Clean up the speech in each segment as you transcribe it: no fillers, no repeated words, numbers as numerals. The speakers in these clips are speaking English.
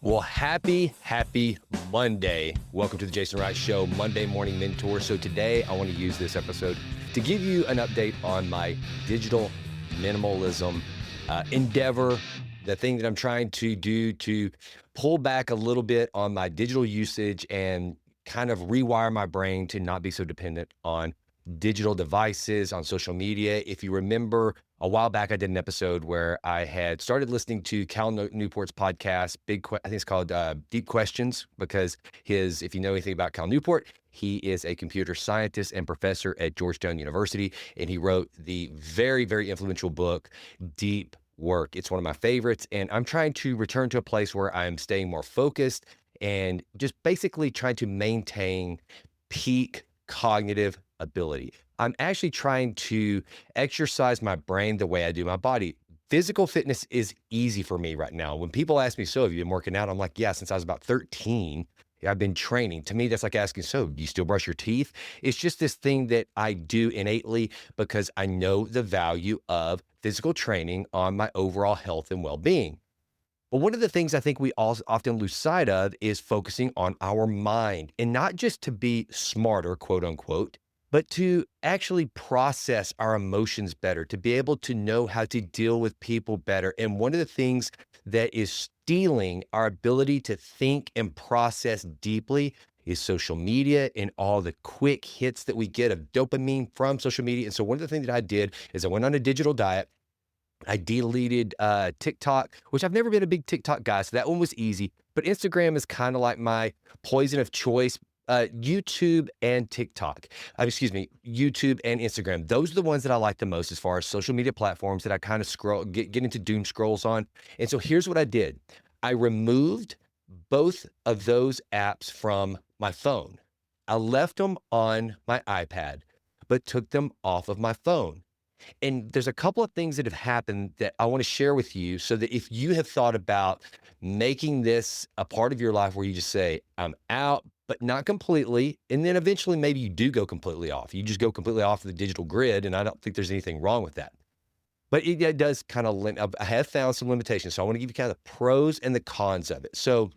Well, happy Monday. Welcome to the Jason Wright Show, Monday Morning Mentor. So today I want to use this episode to give you an update on my digital minimalism endeavor, the thing that I'm trying to do to pull back a little bit on my digital usage and kind of rewire my brain to not be so dependent on digital devices, on social media. If you remember, a while back, I did an episode where I had started listening to Cal Newport's podcast, I think it's called Deep Questions, because if you know anything about Cal Newport, he is a computer scientist and professor at Georgetown University, and he wrote the very, very influential book, Deep Work. It's one of my favorites, and I'm trying to return to a place where I'm staying more focused and just basically trying to maintain peak cognitive ability. I'm actually trying to exercise my brain the way I do my body. Physical fitness is easy for me right now. When people ask me, so have you been working out? I'm like, yeah, since I was about 13, I've been training. To me, that's like asking, so do you still brush your teeth? It's just this thing that I do innately because I know the value of physical training on my overall health and well-being. But one of the things I think we all often lose sight of is focusing on our mind, and not just to be smarter, quote unquote, but to actually process our emotions better, to be able to know how to deal with people better. And one of the things that is stealing our ability to think and process deeply is social media and all the quick hits that we get of dopamine from social media. And so one of the things that I did is I went on a digital diet. I deleted TikTok, which I've never been a big TikTok guy, so that one was easy. But Instagram is kind of like my poison of choice. YouTube and TikTok, YouTube and Instagram. Those are the ones that I like the most as far as social media platforms that I kind of get into doom scrolls on. And so here's what I did. I removed both of those apps from my phone. I left them on my iPad, but took them off of my phone. And there's a couple of things that have happened that I want to share with you so that if you have thought about making this a part of your life where you just say, I'm out, but not completely. And then eventually maybe you do go completely off. You just go completely off the digital grid. And I don't think there's anything wrong with that. But it does kind of, I have found some limitations. So I want to give you kind of the pros and the cons of it. So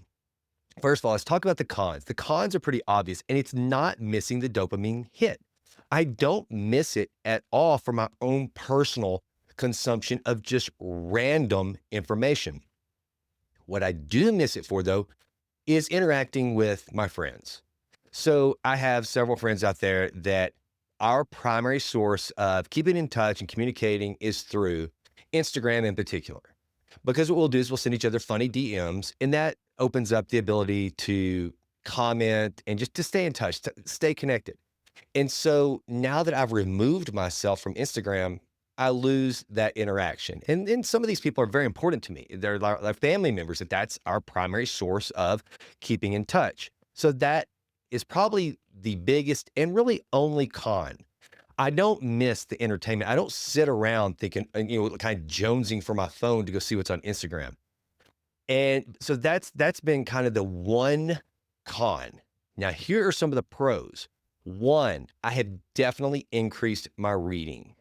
first of all, let's talk about the cons. The cons are pretty obvious, and it's not missing the dopamine hit. I don't miss it at all for my own personal consumption of just random information. What I do miss it for, though, is interacting with my friends. So I have several friends out there that our primary source of keeping in touch and communicating is through Instagram in particular. Because what we'll do is we'll send each other funny DMs, and that opens up the ability to comment and just to stay in touch, to stay connected. And so now that I've removed myself from Instagram, I lose that interaction. And some of these people are very important to me. They're like family members, that's our primary source of keeping in touch. So that is probably the biggest and really only con. I don't miss the entertainment. I don't sit around thinking, kind of jonesing for my phone to go see what's on Instagram. And so that's been kind of the one con. Now, here are some of the pros. One, I have definitely increased my reading.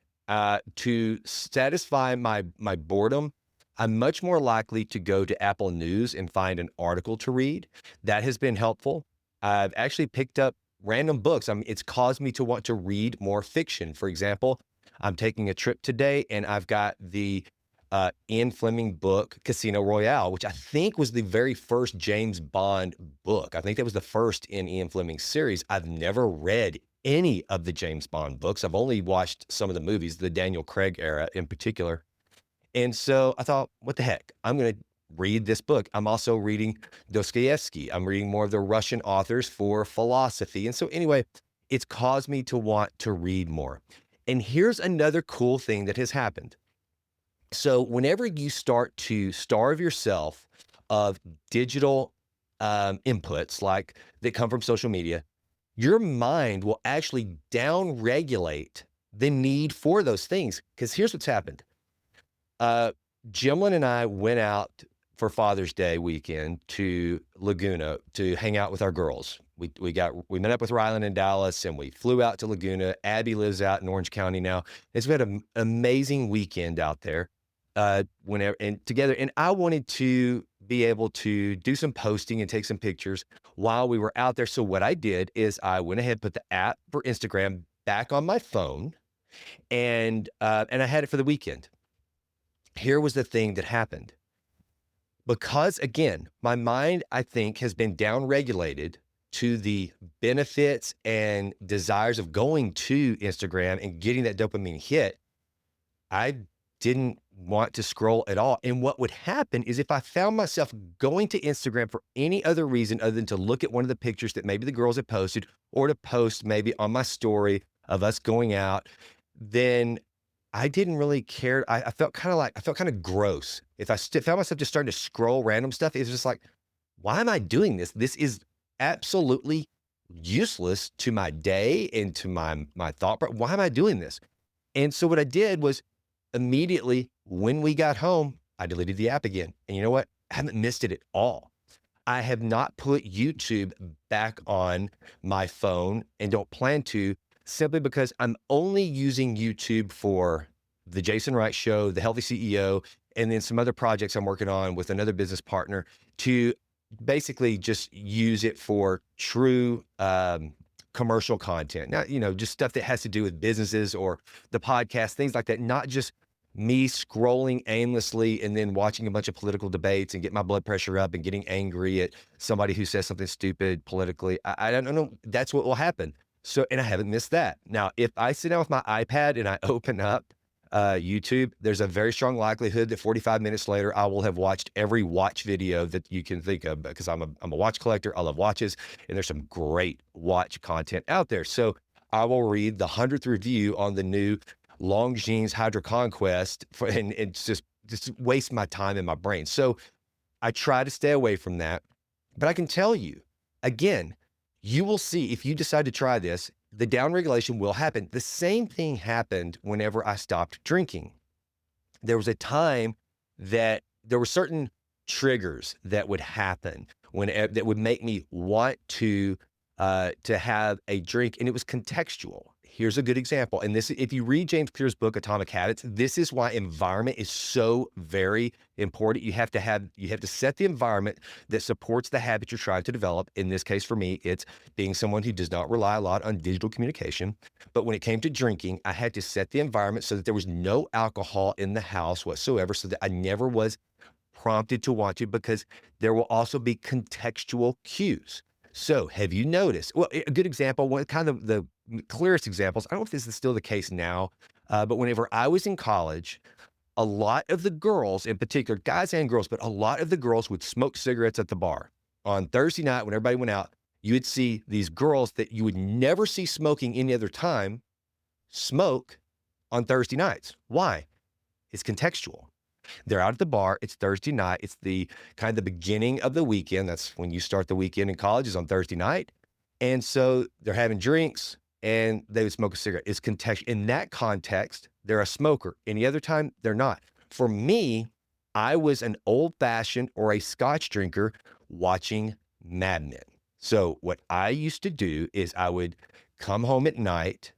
To satisfy my boredom, I'm much more likely to go to Apple News and find an article to read. That has been helpful. I've actually picked up random books. It's caused me to want to read more fiction. For example, I'm taking a trip today, and I've got the Ian Fleming book, Casino Royale, which I think was the very first James Bond book. I think that was the first in Ian Fleming's series. I've never read any of the James Bond books. I've only watched some of the movies, the Daniel Craig era in particular. And so I thought, what the heck? I'm going to read this book. I'm also reading Dostoevsky. I'm reading more of the Russian authors for philosophy. And so anyway, it's caused me to want to read more. And here's another cool thing that has happened. So whenever you start to starve yourself of digital inputs like that come from social media, your mind will actually down-regulate the need for those things. Because here's what's happened. Jimlin and I went out for Father's Day weekend to Laguna to hang out with our girls. We met up with Rylan in Dallas, and we flew out to Laguna. Abby lives out in Orange County now. And so we had an amazing weekend out there. Together. And I wanted to be able to do some posting and take some pictures while we were out there. So what I did is I went ahead, put the app for Instagram back on my phone, and I had it for the weekend. Here was the thing that happened. Because again, my mind, I think, has been down-regulated to the benefits and desires of going to Instagram and getting that dopamine hit. I didn't want to scroll at all. And what would happen is if I found myself going to Instagram for any other reason other than to look at one of the pictures that maybe the girls had posted or to post maybe on my story of us going out, then I didn't really care. I felt kind of gross. If I found myself just starting to scroll random stuff, it's just like, why am I doing this? This is absolutely useless to my day and to my thought. Why am I doing this? And so what I did was immediately when we got home, I deleted the app again. And you know what? I haven't missed it at all. I have not put YouTube back on my phone and don't plan to, simply because I'm only using YouTube for the Jason Wright Show, the Healthy CEO, and then some other projects I'm working on with another business partner to basically just use it for true commercial content. Now, just stuff that has to do with businesses or the podcast, things like that, not just me scrolling aimlessly and then watching a bunch of political debates and get my blood pressure up and getting angry at somebody who says something stupid politically. I don't know. That's what will happen. So, and I haven't missed that. Now, if I sit down with my iPad and I open up YouTube, there's a very strong likelihood that 45 minutes later, I will have watched every watch video that you can think of, because I'm a watch collector. I love watches, and there's some great watch content out there. So I will read the 100th review on the new Longines Hydro Conquest and just waste my time in my brain. So I try to stay away from that. But I can tell you, again, you will see if you decide to try this, the downregulation will happen. The same thing happened whenever I stopped drinking. There was a time that there were certain triggers that would happen that would make me want to have a drink, and it was contextual. Here's a good example. And this, if you read James Clear's book, Atomic Habits, this is why environment is so very important. You have to set the environment that supports the habit you're trying to develop. In this case, for me, it's being someone who does not rely a lot on digital communication. But when it came to drinking, I had to set the environment so that there was no alcohol in the house whatsoever, so that I never was prompted to want to, because there will also be contextual cues. So have you noticed? Well, a good example, one kind of the clearest examples, I don't know if this is still the case now, but whenever I was in college, a lot of the girls, in particular, guys and girls, but a lot of the girls would smoke cigarettes at the bar. On Thursday night, when everybody went out, you would see these girls that you would never see smoking any other time smoke on Thursday nights. Why? It's contextual. They're out at the bar. It's Thursday night. It's the kind of the beginning of the weekend. That's when you start the weekend in college, is on Thursday night. And so they're having drinks and they would smoke a cigarette. It's contextual. In that context, they're a smoker. Any other time, they're not. For me, I was an old-fashioned or a scotch drinker watching Mad Men. So what I used to do is I would come home at night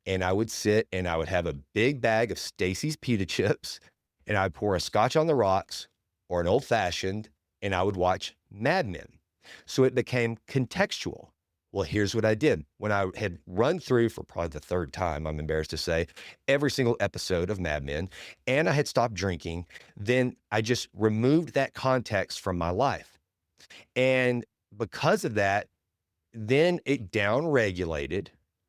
and I would sit and I would have a big bag of Stacy's pita chips, and I'd pour a scotch on the rocks or an old fashioned, and I would watch Mad Men. So it became contextual. Well, here's what I did. When I had run through, for probably the third time, I'm embarrassed to say, every single episode of Mad Men, and I had stopped drinking, then I just removed that context from my life. And because of that, then it downregulated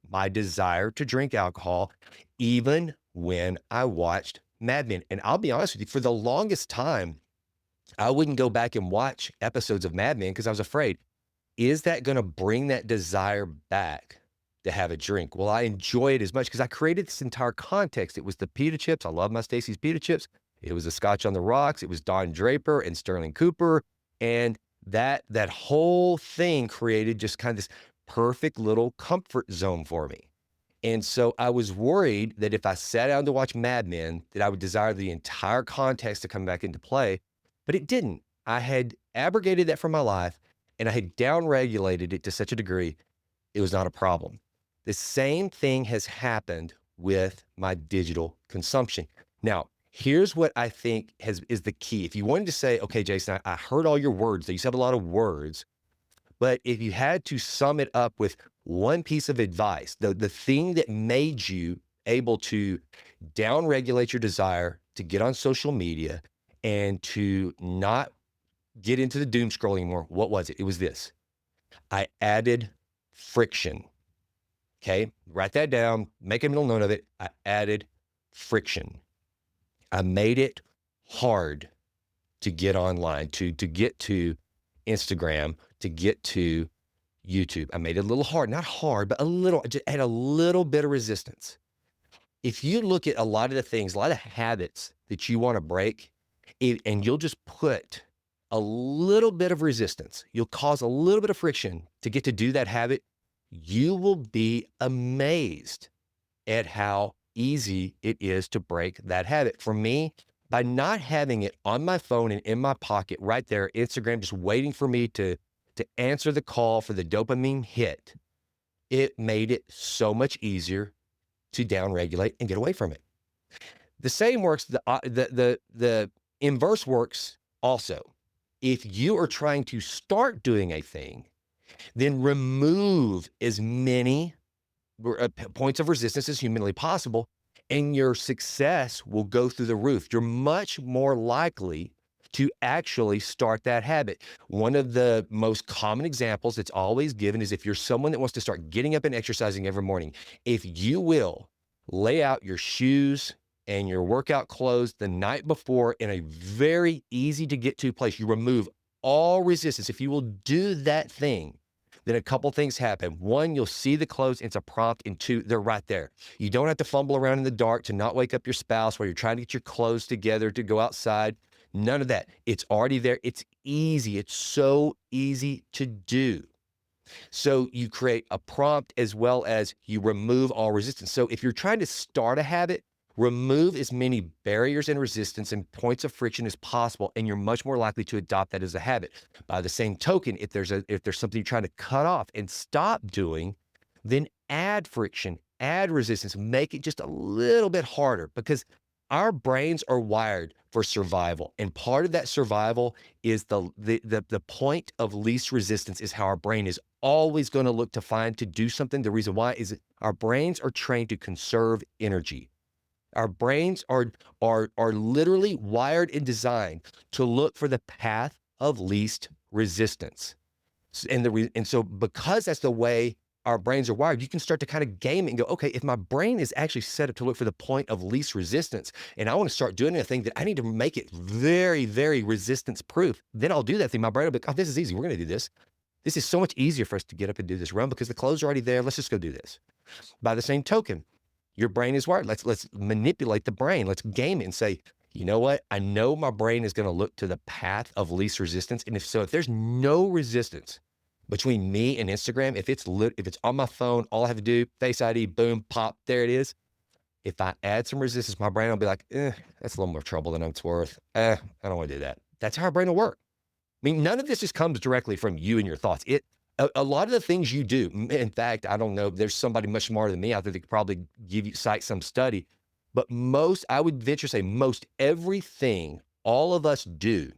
my desire to drink alcohol, even when I watched Mad Men. And I'll be honest with you, for the longest time, I wouldn't go back and watch episodes of Mad Men because I was afraid, is that going to bring that desire back to have a drink? Will I enjoy it as much? Because I created this entire context. It was the pita chips. I love my Stacy's pita chips. It was the scotch on the rocks. It was Don Draper and Sterling Cooper. And that whole thing created just kind of this perfect little comfort zone for me. And so I was worried that if I sat down to watch Mad Men, that I would desire the entire context to come back into play, but it didn't. I had abrogated that from my life, and I had downregulated it to such a degree, it was not a problem. The same thing has happened with my digital consumption. Now, Here's what I think is the key. If you wanted to say, okay, Jason, I heard all your words. You said a lot of words, but if you had to sum it up with one piece of advice, the thing that made you able to downregulate your desire to get on social media and to not get into the doom scrolling anymore, what was it? It was this. I added friction. Okay, write that down, make a mental note of it. I added friction. I made it hard to get online, to get to Instagram, to get to YouTube. I made it a little hard, not hard, but a little, just add a little bit of resistance. If you look at a lot of the things, a lot of habits that you want to break, and you'll just put a little bit of resistance, you'll cause a little bit of friction to get to do that habit, you will be amazed at how easy it is to break that habit. For me, by not having it on my phone and in my pocket right there, Instagram just waiting for me to answer the call for the dopamine hit, it made it so much easier to downregulate and get away from it. The same works, the inverse works also. If you are trying to start doing a thing, then remove as many points of resistance as humanly possible, and your success will go through the roof. You're much more likely to actually start that habit. One of the most common examples that's always given is if you're someone that wants to start getting up and exercising every morning, if you will lay out your shoes and your workout clothes the night before in a very easy to get to place, you remove all resistance. If you will do that thing, then a couple things happen. One, you'll see the clothes, it's a prompt, and two, they're right there. You don't have to fumble around in the dark to not wake up your spouse while you're trying to get your clothes together to go outside. None of that. It's already there. It's easy. It's so easy to do. So you create a prompt as well as you remove all resistance. So if you're trying to start a habit, remove as many barriers and resistance and points of friction as possible, and you're much more likely to adopt that as a habit. By the same token, if there's something you're trying to cut off and stop doing, then add friction, add resistance, make it just a little bit harder, because our brains are wired for survival. And part of that survival is the point of least resistance is how our brain is always going to look to find to do something. The reason why is that our brains are trained to conserve energy. Our brains are literally wired and designed to look for the path of least resistance. And so because that's the way our brains are wired, you can start to kind of game it and go, okay, if my brain is actually set up to look for the point of least resistance, and I want to start doing a thing that I need to make it very, very resistance proof, then I'll do that thing. My brain will be like, oh, this is easy. We're going to do this. This is so much easier for us to get up and do this run because the clothes are already there. Let's just go do this. By the same token, your brain is wired. Let's manipulate the brain. Let's game it and say, you know what? I know my brain is going to look to the path of least resistance. And if there's no resistance between me and Instagram, if it's on my phone, all I have to do, Face ID, boom, pop, there it is. If I add some resistance, my brain will be like, that's a little more trouble than it's worth. I don't want to do that. That's how our brain will work. I mean, none of this just comes directly from you and your thoughts. A lot of the things you do, in fact, I don't know, there's somebody much smarter than me out there that could probably cite some study, but I would venture to say most everything all of us do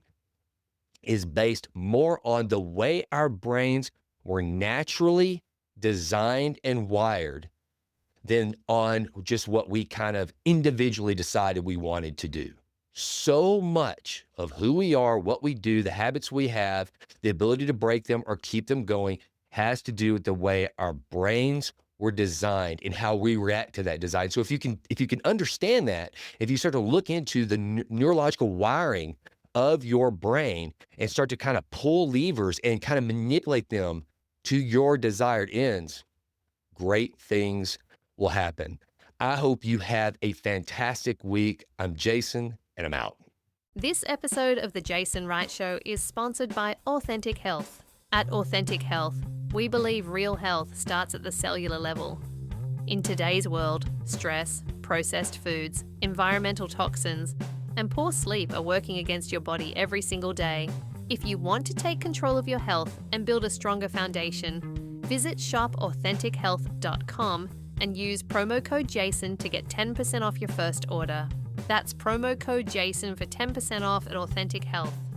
is based more on the way our brains were naturally designed and wired than on just what we kind of individually decided we wanted to do. So much of who we are, what we do, the habits we have, the ability to break them or keep them going has to do with the way our brains were designed and how we react to that design. So if you can understand that, if you start to look into the neurological wiring of your brain and start to kind of pull levers and kind of manipulate them to your desired ends, great things will happen. I hope you have a fantastic week. I'm Jason, and I'm out. This episode of The Jason Wright Show is sponsored by Authentic Health. At Authentic Health, we believe real health starts at the cellular level. In today's world, stress, processed foods, environmental toxins, and poor sleep are working against your body every single day. If you want to take control of your health and build a stronger foundation, visit shopauthentichealth.com and use promo code JASON to get 10% off your first order. That's promo code JASON for 10% off at Authentic Health.